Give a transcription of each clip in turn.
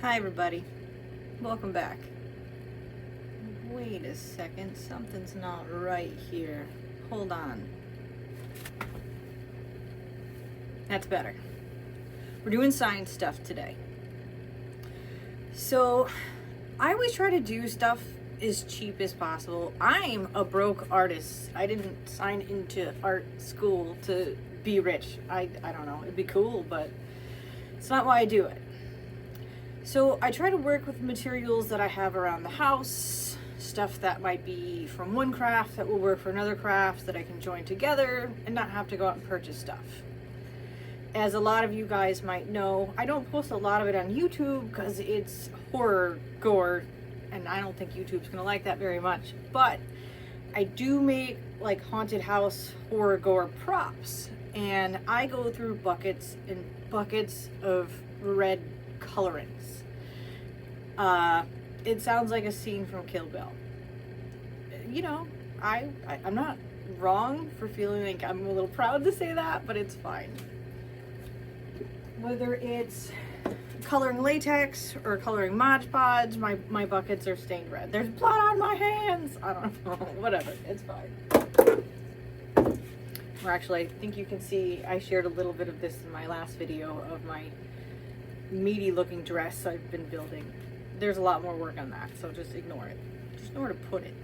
Hi everybody, welcome back. Wait a second, something's not right here. Hold on. That's better. We're doing science stuff today. So, I always try to do stuff as cheap as possible. I'm a broke artist. I didn't sign into art school to be rich. I don't know, it'd be cool, but it's not why I do it. So I try to work with materials that I have around the house, stuff that might be from one craft that will work for another craft that I can join together and not have to go out and purchase stuff. As a lot of you guys might know, I don't post a lot of it on YouTube because it's horror gore and I don't think YouTube's gonna like that very much. But I do make like haunted house horror gore props, and I go through buckets and buckets of red colorings. It sounds like a scene from Kill Bill. You know, I'm not wrong for feeling like I'm a little proud to say that, but it's fine. Whether it's coloring latex or coloring Mod Podge, my buckets are stained red. There's blood on my hands! I don't know, whatever, it's fine. Or actually, I think you can see I shared a little bit of this in my last video of my meaty looking dress I've been building. There's a lot more work on that, so just ignore it. Just know where to put it.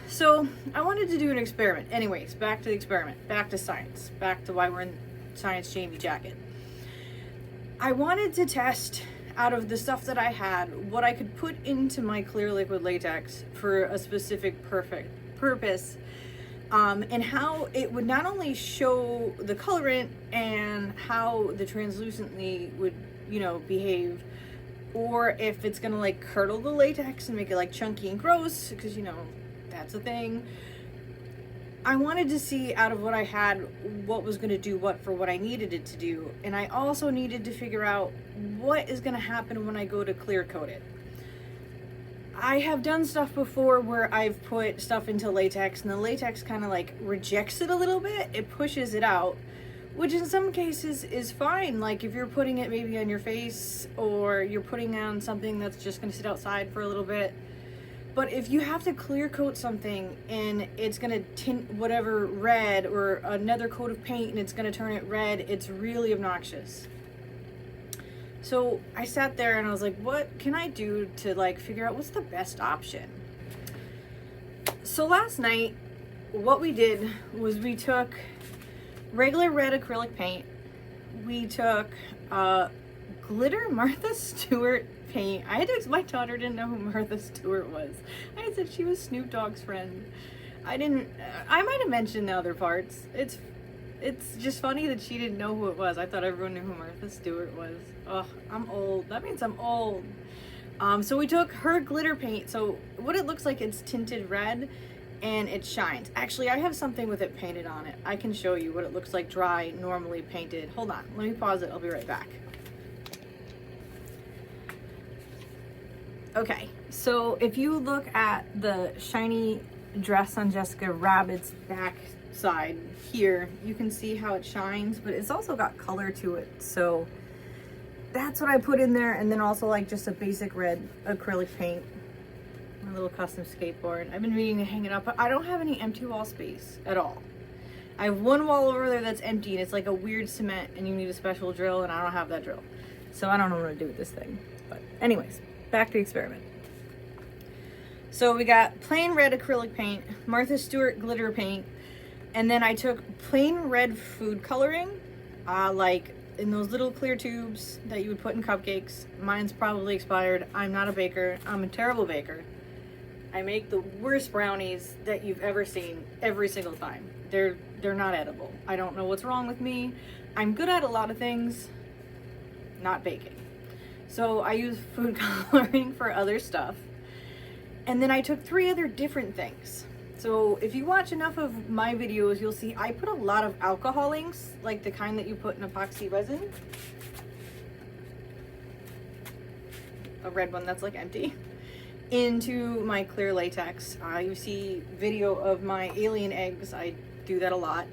So I wanted to do an experiment. Anyways, back to the experiment. Back to science. Back to why we're in Science Jamie jacket. I wanted to test out of the stuff that I had what I could put into my clear liquid latex for a specific purpose. And how it would not only show the colorant and how the translucently would, behave, or if it's gonna like curdle the latex and make it like chunky and gross, because that's a thing. I wanted to see out of what I had what was gonna do what for what I needed it to do, and I also needed to figure out what is gonna happen when I go to clear coat it. I have done stuff before where I've put stuff into latex and the latex kind of like rejects it a little bit. It pushes it out, which in some cases is fine. Like if you're putting it maybe on your face or you're putting on something that's just going to sit outside for a little bit. But if you have to clear coat something and it's going to tint whatever red, or another coat of paint and it's going to turn it red, it's really obnoxious. So I sat there and I was like, what can I do to like figure out what's the best option? So last night, what we did was we took regular red acrylic paint. We took glitter Martha Stewart paint. My daughter didn't know who Martha Stewart was. I said she was Snoop Dogg's friend. I might have mentioned the other parts. It's just funny that she didn't know who it was. I thought everyone knew who Martha Stewart was. Oh, I'm old. That means I'm old. So we took her glitter paint. So what it looks like, it's tinted red and it shines. Actually, I have something with it painted on it. I can show you what it looks like dry, normally painted. Hold on, let me pause it. I'll be right back. Okay, so if you look at the shiny dress on Jessica Rabbit's back side here, you can see how it shines, but it's also got color to it. So that's what I put in there, and then also like just a basic red acrylic paint. My little custom skateboard. I've been meaning to hang it up, but I don't have any empty wall space at all. I have one wall over there that's empty and it's like a weird cement and you need a special drill, and I don't have that drill. So I don't know what to do with this thing. But anyways, back to the experiment. So we got plain red acrylic paint, Martha Stewart glitter paint, and then I took plain red food coloring, like in those little clear tubes that you would put in cupcakes. Mine's probably expired. I'm not a baker. I'm a terrible baker. I make the worst brownies that you've ever seen every single time. They're not edible. I don't know what's wrong with me. I'm good at a lot of things, not baking. So I use food coloring for other stuff. And then I took 3 other different things. So if you watch enough of my videos, you'll see I put a lot of alcohol inks, like the kind that you put in epoxy resin. A red one that's like empty. Into my clear latex. You see video of my alien eggs. I do that a lot.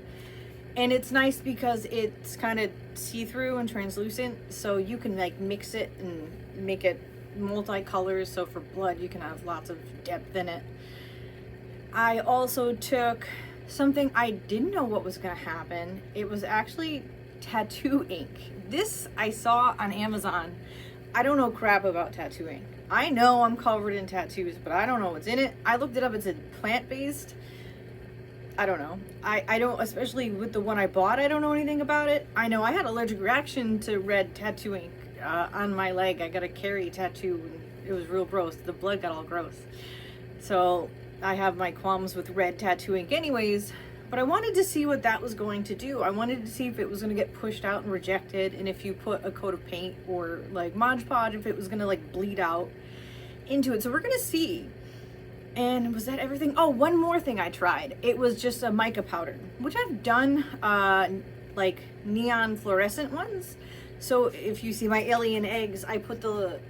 And it's nice because it's kind of see-through and translucent, so you can like mix it and make it multicolors. So for blood, you can have lots of depth in it. I also took something I didn't know what was gonna happen. It was actually tattoo ink. This I saw on Amazon. I don't know crap about tattoo ink. I know I'm covered in tattoos, but I don't know what's in it. I looked it up. It said plant-based. I don't know. I don't, especially with the one I bought, I don't know anything about it. I know I had allergic reaction to red tattoo ink on my leg. I got a Carrie tattoo and it was real gross. The blood got all gross. So I have my qualms with red tattoo ink anyways, but I wanted to see what that was going to do. I wanted to see if it was going to get pushed out and rejected, and if you put a coat of paint or like Mod Podge, if it was going to like bleed out into it. So we're going to see. And was that everything? Oh, one more thing I tried. It was just a mica powder, which I've done like neon fluorescent ones. So if you see my alien eggs, I put the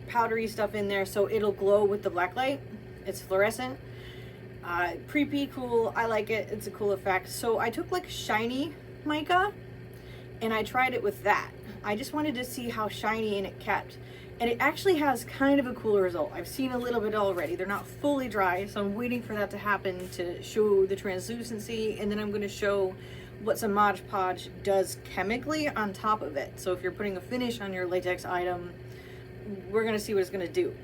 powdery stuff in there so it'll glow with the black light. It's fluorescent. Pretty cool. I like it. It's a cool effect. So I took like shiny mica and I tried it with that. I just wanted to see how shiny and it kept. And it actually has kind of a cool result. I've seen a little bit already. They're not fully dry, so I'm waiting for that to happen to show the translucency, and then I'm going to show what some Mod Podge does chemically on top of it. So if you're putting a finish on your latex item, we're going to see what it's going to do.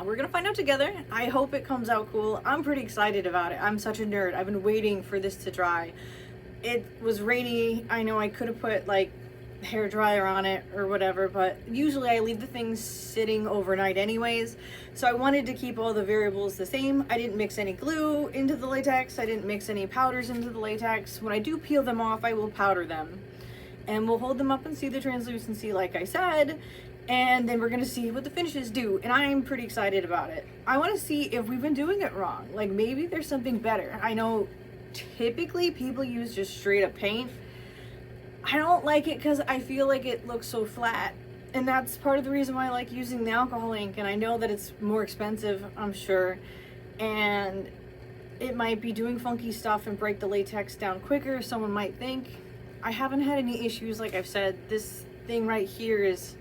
We're going to find out together. I hope it comes out cool. I'm pretty excited about it. I'm such a nerd. I've been waiting for this to dry. It was rainy. I know I could have put like hair dryer on it or whatever, but usually I leave the things sitting overnight anyways, so I wanted to keep all the variables the same. I didn't mix any glue into the latex. I didn't mix any powders into the latex. When I do peel them off, I will powder them and we'll hold them up and see the translucency like I said, and then we're gonna see what the finishes do, and I'm pretty excited about it. I want to see if we've been doing it wrong, like maybe there's something better. I know typically people use just straight up paint. I don't like it because I feel like it looks so flat, and that's part of the reason why I like using the alcohol ink. And I know that it's more expensive, I'm sure, and it might be doing funky stuff and break the latex down quicker, someone might think. I haven't had any issues. Like I've said, this thing right here is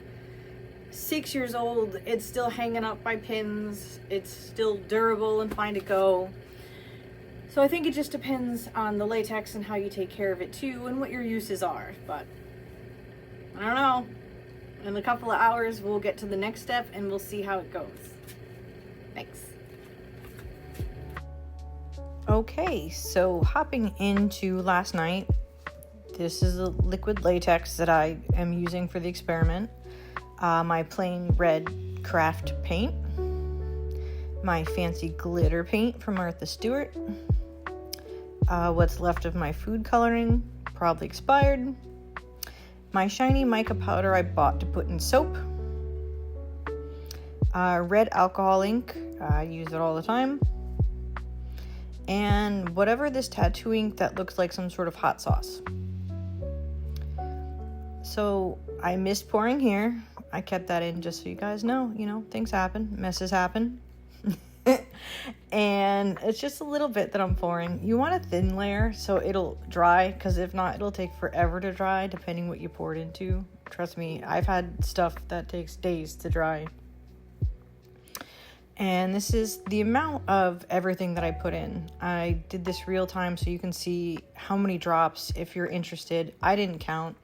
6 years old. It's still hanging up by pins. It's still durable and fine to go. So I think it just depends on the latex and how you take care of it too, and what your uses are. But I don't know. In a couple of hours, we'll get to the next step and we'll see how it goes. Thanks. Okay, so hopping into last night, this is a liquid latex that I am using for the experiment. My plain red craft paint, my fancy glitter paint from Martha Stewart, what's left of my food coloring, probably expired, my shiny mica powder I bought to put in soap, red alcohol ink, I use it all the time, and whatever this tattoo ink that looks like some sort of hot sauce. So I missed pouring here. I kept that in just so you guys know, things happen, messes happen. And it's just a little bit that I'm pouring. You want a thin layer so it'll dry, because if not, it'll take forever to dry depending what you pour it into. Trust me, I've had stuff that takes days to dry. And this is the amount of everything that I put in. I did this real time so you can see how many drops if you're interested. I didn't count.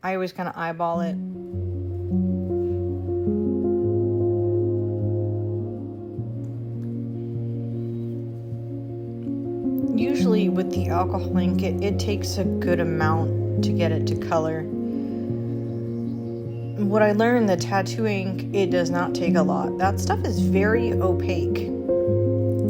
I always kind of eyeball it. Usually with the alcohol ink, it takes a good amount to get it to color. What I learned, the tattoo ink, it does not take a lot. That stuff is very opaque.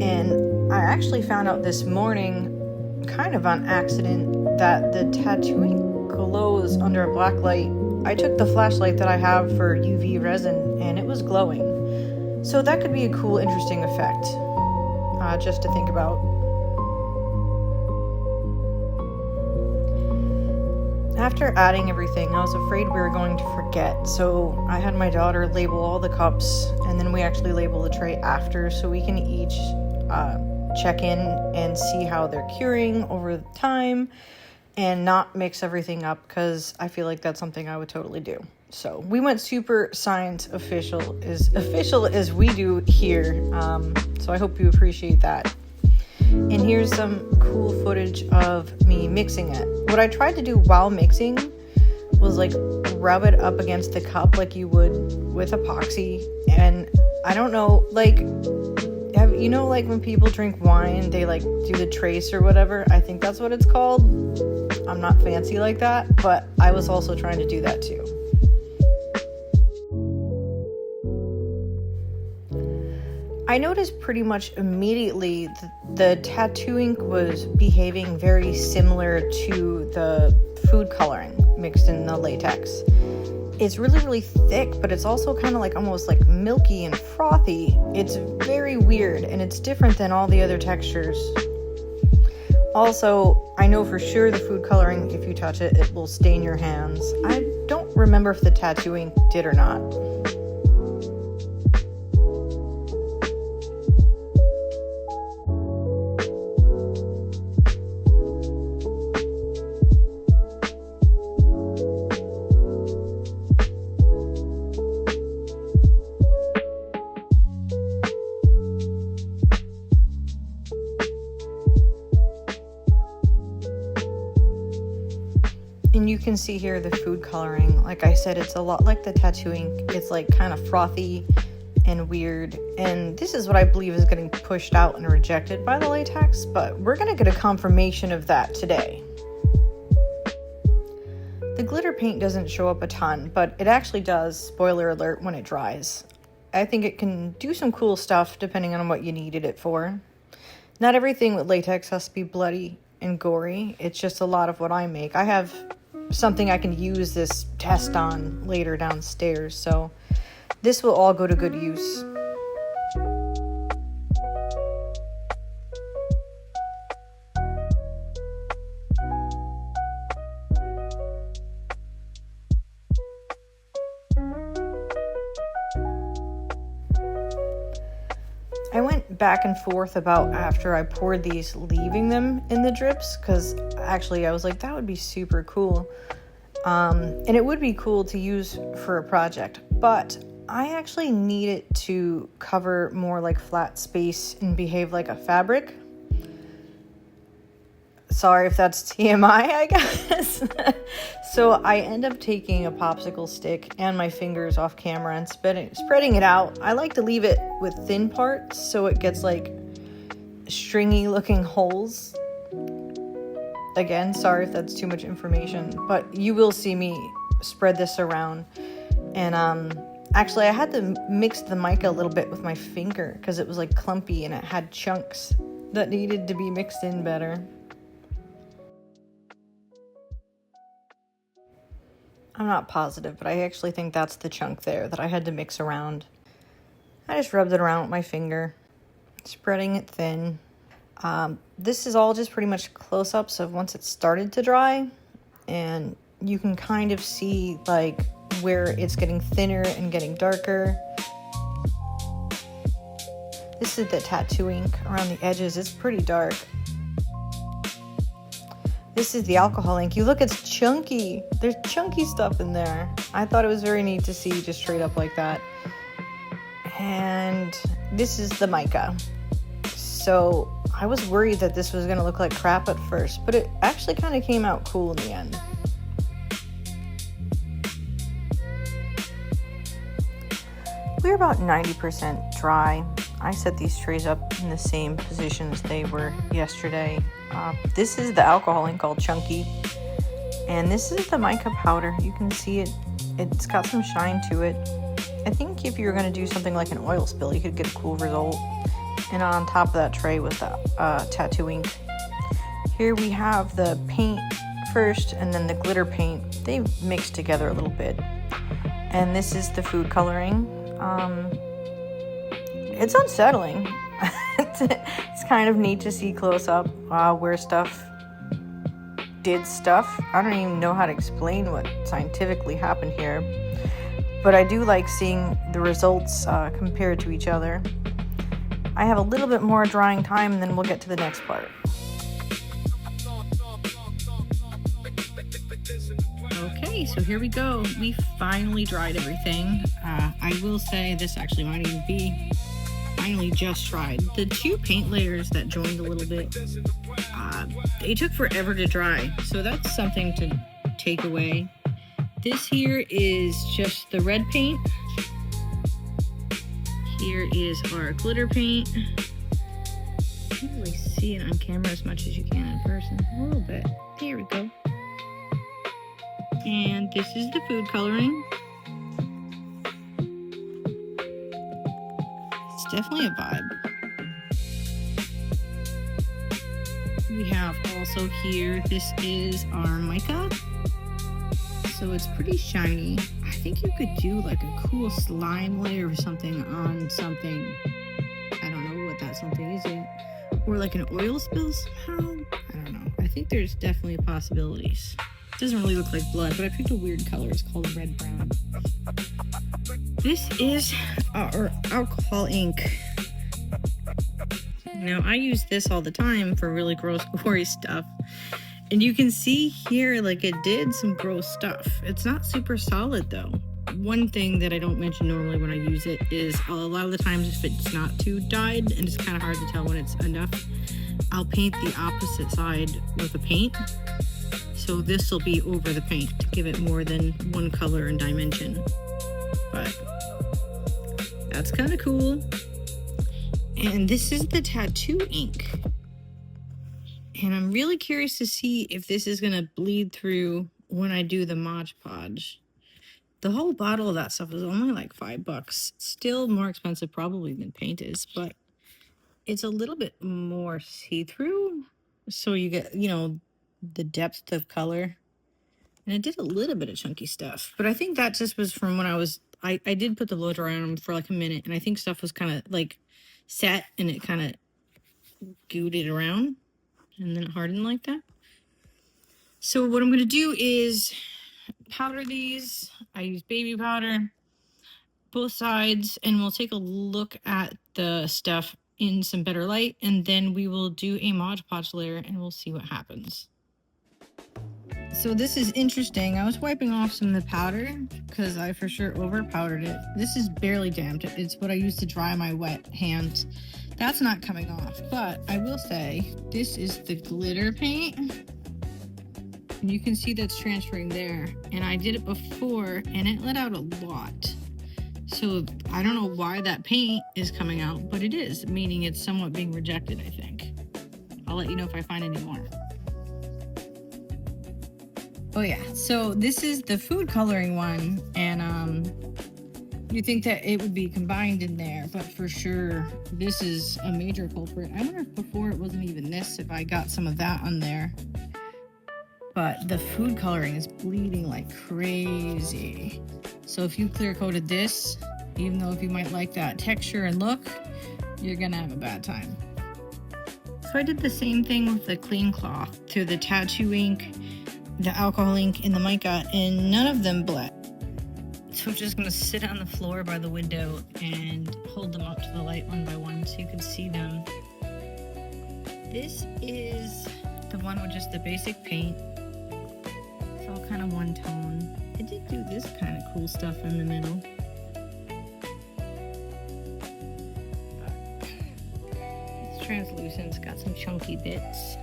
And I actually found out this morning, kind of on accident, that the tattoo ink glows under a black light. I took the flashlight that I have for UV resin and it was glowing. So that could be a cool, interesting effect, just to think about. After adding everything, I was afraid we were going to forget, so I had my daughter label all the cups, and then we actually label the tray after, so we can each check in and see how they're curing over time. and not mix everything up, because I feel like that's something I would totally do. So we went super science official as we do here. So I hope you appreciate that. And here's some cool footage of me mixing it. What I tried to do while mixing was like rub it up against the cup like you would with epoxy. And I don't know, like, you know, like when people drink wine, they like do the trace or whatever. I think that's what it's called. I'm not fancy like that, but I was also trying to do that too. I noticed pretty much immediately the tattoo ink was behaving very similar to the food coloring mixed in the latex. It's really, really thick, but it's also kind of like almost like milky and frothy. It's very weird, and it's different than all the other textures. Also, I know for sure the food coloring, if you touch it, it will stain your hands. I don't remember if the tattoo ink did or not. And you can see here the food coloring. Like I said, it's a lot like the tattoo ink. It's like kind of frothy and weird. And this is what I believe is getting pushed out and rejected by the latex, but we're gonna get a confirmation of that today. The glitter paint doesn't show up a ton, but it actually does, spoiler alert, when it dries. I think it can do some cool stuff depending on what you needed it for. Not everything with latex has to be bloody and gory. It's just a lot of what I make. I have something I can use this test on later downstairs, so this will all go to good use. I went back and forth about after I poured these, leaving them in the drips, because actually I was like, that would be super cool. And it would be cool to use for a project, but I actually need it to cover more like flat space and behave like a fabric. Sorry if that's TMI, I guess. So I end up taking a popsicle stick and my fingers off camera and spreading it out. I like to leave it with thin parts so it gets like stringy looking holes. Again, sorry if that's too much information, but you will see me spread this around. And actually I had to mix the mica a little bit with my finger because it was like clumpy and it had chunks that needed to be mixed in better. I'm not positive, but I actually think that's the chunk there that I had to mix around. I just rubbed it around with my finger, spreading it thin. This is all just pretty much close-ups of once it started to dry, and you can kind of see like where it's getting thinner and getting darker. This is the tattoo ink around the edges. It's pretty dark. This is the alcohol ink. You look, it's chunky. There's chunky stuff in there. I thought it was very neat to see just straight up like that. And this is the mica. So I was worried that this was gonna look like crap at first, but it actually kind of came out cool in the end. We're about 90% dry. I set these trays up in the same position as they were yesterday. This is the alcohol ink called Chunky. And this is the mica powder. You can see it. It's got some shine to it. I think if you were going to do something like an oil spill, you could get a cool result. And on top of that tray was the tattoo ink. Here we have the paint first and then the glitter paint. They mix together a little bit. And this is the food coloring. It's unsettling. It's kind of neat to see close up where stuff did stuff. I don't even know how to explain what scientifically happened here, but I do like seeing the results compared to each other. I have a little bit more drying time and then we'll get to the next part. Okay, so here we go. We finally dried everything. I will say this actually might even be finally just dried. The two paint layers that joined a little bit, they took forever to dry. So that's something to take away. This here is just the red paint. Here is our glitter paint. You can't really see it on camera as much as you can in person. A little bit. There we go. And this is the food coloring. It's definitely a vibe. We have also here, this is our mica. So it's pretty shiny. I think you could do like a cool slime layer or something on something. I don't know what that something is yet. Or like an oil spill somehow. I don't know. I think there's definitely possibilities. It doesn't really look like blood, but I picked a weird color. It's called red brown. This is our alcohol ink. Now I use this all the time for really gross, gory stuff. And you can see here, like it did some gross stuff. It's not super solid though. One thing that I don't mention normally when I use it is a lot of the times if it's not too dyed and it's kind of hard to tell when it's enough, I'll paint the opposite side with a paint. So this will be over the paint to give it more than one color and dimension. But that's kind of cool. And this is the tattoo ink. And I'm really curious to see if this is going to bleed through when I do the Mod Podge. The whole bottle of that stuff is only like $5. Still more expensive probably than paint is, but it's a little bit more see-through. So you get, you know, the depth of color. And it did a little bit of chunky stuff. But I think that just was from when I did put the blow dry on them for like a minute. And I think stuff was kind of like set and it kind of gooed it around. And then it hardened like that. So what I'm going to do is powder these. I use baby powder, both sides, and we'll take a look at the stuff in some better light, and then we will do a Mod Podge layer and we'll see what happens. So this is interesting. I was wiping off some of the powder because I for sure over powdered it. This is barely damped. It's what I use to dry my wet hands. That's not coming off, but I will say this is the glitter paint. And you can see that's transferring there. And I did it before and it let out a lot. So I don't know why that paint is coming out, but it is, meaning it's somewhat being rejected, I think. I'll let you know if I find any more. Oh yeah, so this is the food coloring one, and you think that it would be combined in there, but for sure this is a major culprit. I wonder if before it wasn't even this, if I got some of that on there. But the food coloring is bleeding like crazy. So if you clear coated this, even though if you might like that texture and look, you're gonna have a bad time. So I did the same thing with the clean cloth to the tattoo ink, the alcohol ink, and the mica, and none of them bled. So I'm just gonna sit on the floor by the window and hold them up to the light one by one so you can see them. This is the one with just the basic paint. It's all kind of one tone. I did do this kind of cool stuff in the middle. It's translucent, it's got some chunky bits.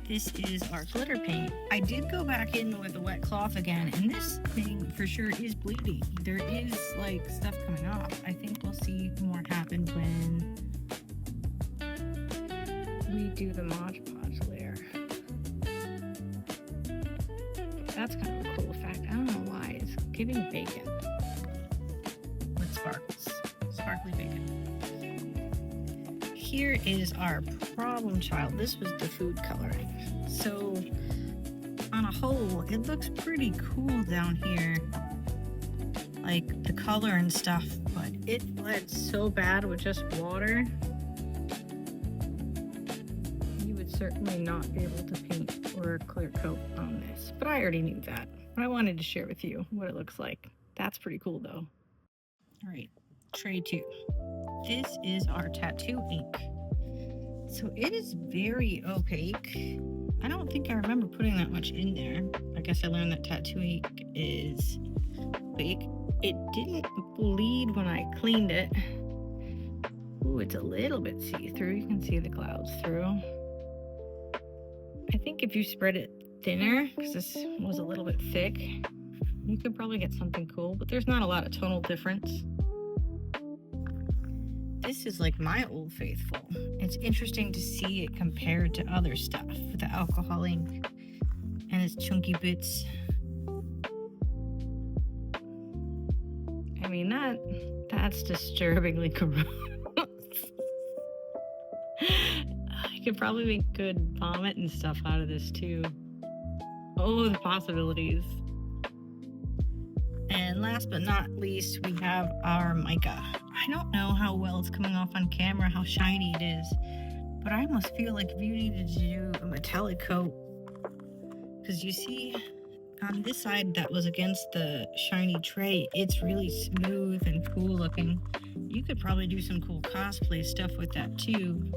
This is our glitter paint. I did go back in with a wet cloth again, and this thing for sure is bleeding. There is like stuff coming off. I think we'll see more happen when we do the Mod Podge layer. That's kind of a cool effect. I don't know why. It's giving bacon with sparkles. Sparkly bacon. Here is our problem child. This was the food coloring. So on a whole, it looks pretty cool down here, like the color and stuff, but it bled so bad with just water. You would certainly not be able to paint or clear coat on this, but I already knew that. But I wanted to share with you what it looks like. That's pretty cool though. All right, tray 2. This is our tattoo ink. So it is very opaque. I don't think I remember putting that much in there. I guess I learned that tattoo ink is fake. It didn't bleed when I cleaned it. Ooh, it's a little bit see-through. You can see the clouds through. I think if you spread it thinner, because this was a little bit thick, you could probably get something cool, but there's not a lot of tonal difference. This is like my Old Faithful. It's interesting to see it compared to other stuff with the alcohol ink and its chunky bits. I mean, that's disturbingly gross. I could probably make good vomit and stuff out of this too. Oh, the possibilities. And last but not least, we have our mica. I don't know how well it's coming off on camera, how shiny it is, but I almost feel like if you needed to do a metallic coat, because you see on this side that was against the shiny tray, it's really smooth and cool looking. You could probably do some cool cosplay stuff with that too.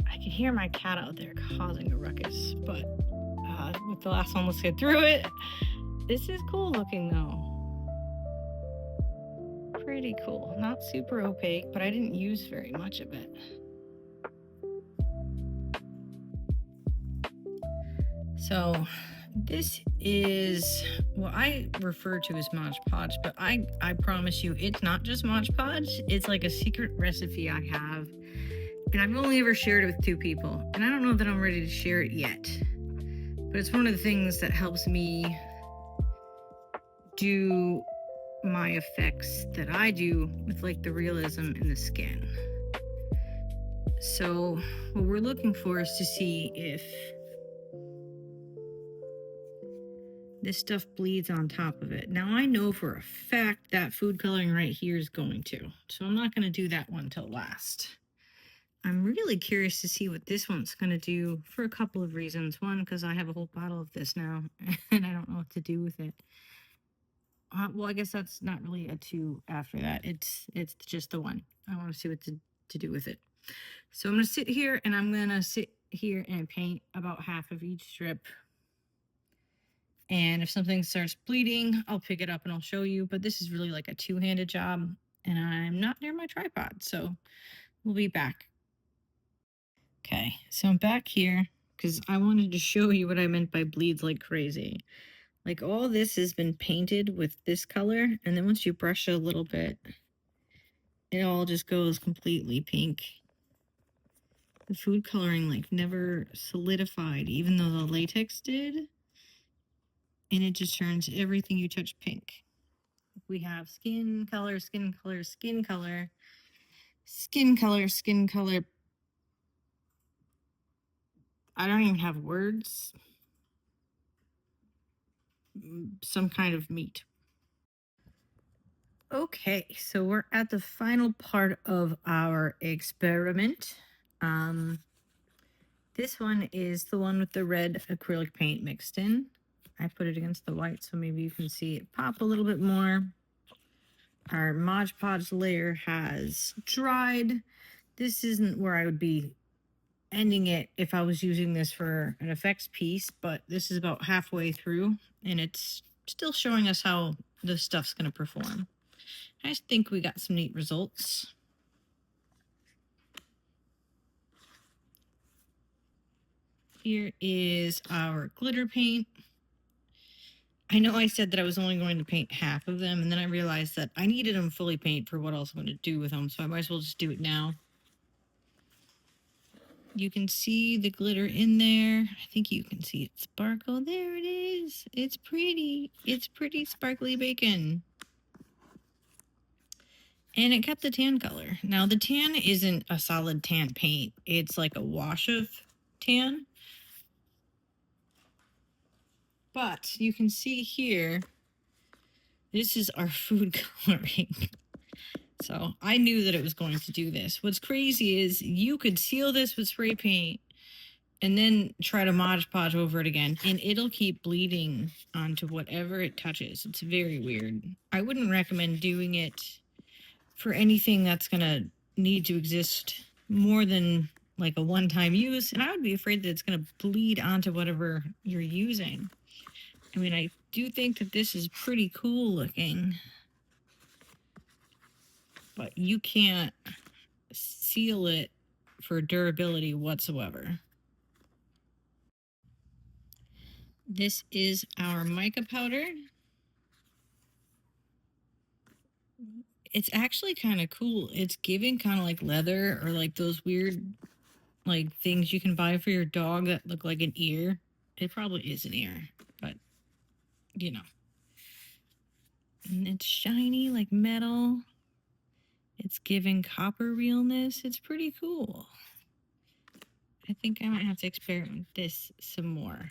I can hear my cat out there causing a ruckus, but with the last one, let's get through it. This is cool looking though. Pretty cool. Not super opaque, but I didn't use very much of it. So this is what I refer to as Mod Podge, but I promise you it's not just Mod Podge. It's like a secret recipe I have, and I've only ever shared it with 2 people, and I don't know that I'm ready to share it yet. But it's one of the things that helps me do my effects that I do with like the realism in the skin. So what we're looking for is to see if this stuff bleeds on top of it. Now I know for a fact that food coloring right here is going to, so I'm not going to do that one till last. I'm really curious to see what this one's going to do for a couple of reasons. One, because I have a whole bottle of this now, and I don't know what to do with it. Well, I guess that's not really a 2 after that. It's just the 1. I want to see what to do with it. So I'm going to sit here, and I'm going to sit here and paint about half of each strip. And if something starts bleeding, I'll pick it up and I'll show you. But this is really like a 2-handed job, and I'm not near my tripod, so we'll be back. Okay, so I'm back here because I wanted to show you what I meant by bleeds like crazy. Like all this has been painted with this color, and then once you brush it a little bit, it all just goes completely pink. The food coloring like never solidified, even though the latex did. And it just turns everything you touch pink. We have skin color, skin color, skin color, skin color, skin color. I don't even have words. Some kind of meat. Okay, so we're at the final part of our experiment. This one is the one with the red acrylic paint mixed in. I put it against the white so maybe you can see it pop a little bit more. Our Mod Podge layer has dried. This isn't where I would be ending it if I was using this for an effects piece, but this is about halfway through and it's still showing us how this stuff's going to perform. I just think we got some neat results. Here is our glitter paint. I know I said that I was only going to paint half of them, and then I realized that I needed them fully paint for what else I'm going to do with them, so I might as well just do it now. You can see the glitter in there. I think you can see it sparkle. There it is. It's pretty. It's pretty sparkly bacon. And it kept the tan color. Now, the tan isn't a solid tan paint. It's like a wash of tan. But you can see here, this is our food coloring. So I knew that it was going to do this. What's crazy is you could seal this with spray paint and then try to Mod Podge over it again, and it'll keep bleeding onto whatever it touches. It's very weird. I wouldn't recommend doing it for anything that's going to need to exist more than like a one-time use, and I would be afraid that it's going to bleed onto whatever you're using. I mean, I do think that this is pretty cool looking, but you can't seal it for durability whatsoever. This is our mica powder. It's actually kind of cool. It's giving kind of like leather, or like those weird like things you can buy for your dog that look like an ear. It probably is an ear, but you know. And it's shiny like metal. It's giving copper realness. It's pretty cool. I think I might have to experiment with this some more.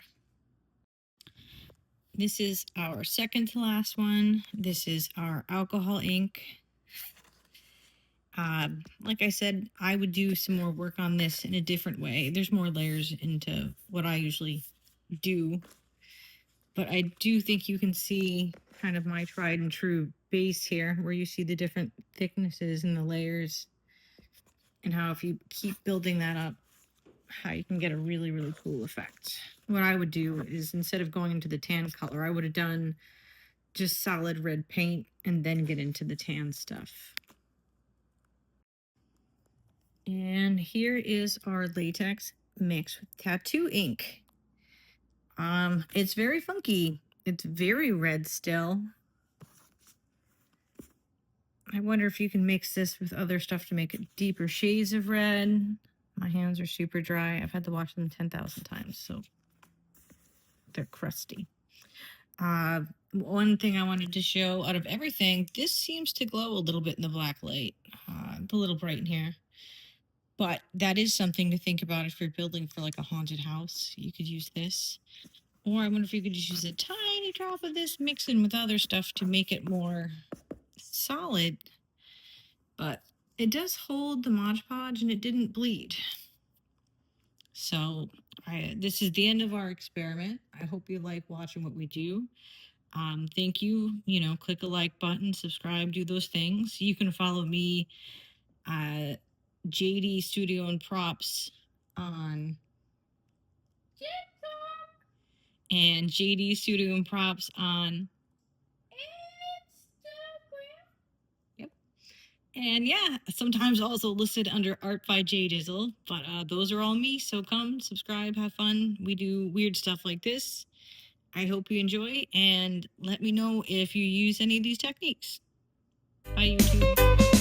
This is our second to last one. This is our alcohol ink. Like I said, I would do some more work on this in a different way. There's more layers into what I usually do. But I do think you can see kind of my tried and true base here, where you see the different thicknesses and the layers, and how if you keep building that up, how you can get a really, really cool effect. What I would do is, instead of going into the tan color, I would have done just solid red paint and then get into the tan stuff. And here is our latex mixed with tattoo ink. It's very funky. It's very red still. I wonder if you can mix this with other stuff to make it deeper shades of red. My hands are super dry. I've had to wash them 10,000 times, so they're crusty. One thing I wanted to show out of everything, this seems to glow a little bit in the black light. A little bright in here. But that is something to think about if you're building for like a haunted house. You could use this. Or I wonder if you could just use a tiny drop of this, mix in with other stuff to make it more solid. But it does hold the Mod Podge and it didn't bleed. So this is the end of our experiment. I hope you like watching what we do. Thank you. You know, click a like button, subscribe, do those things. You can follow me, JD Studio and Props on TikTok and JD Studio and Props on Instagram. Yep. And yeah, sometimes also listed under Art by J Dizzle, but those are all me. So come, subscribe, have fun. We do weird stuff like this. I hope you enjoy, and let me know if you use any of these techniques. Bye, YouTube.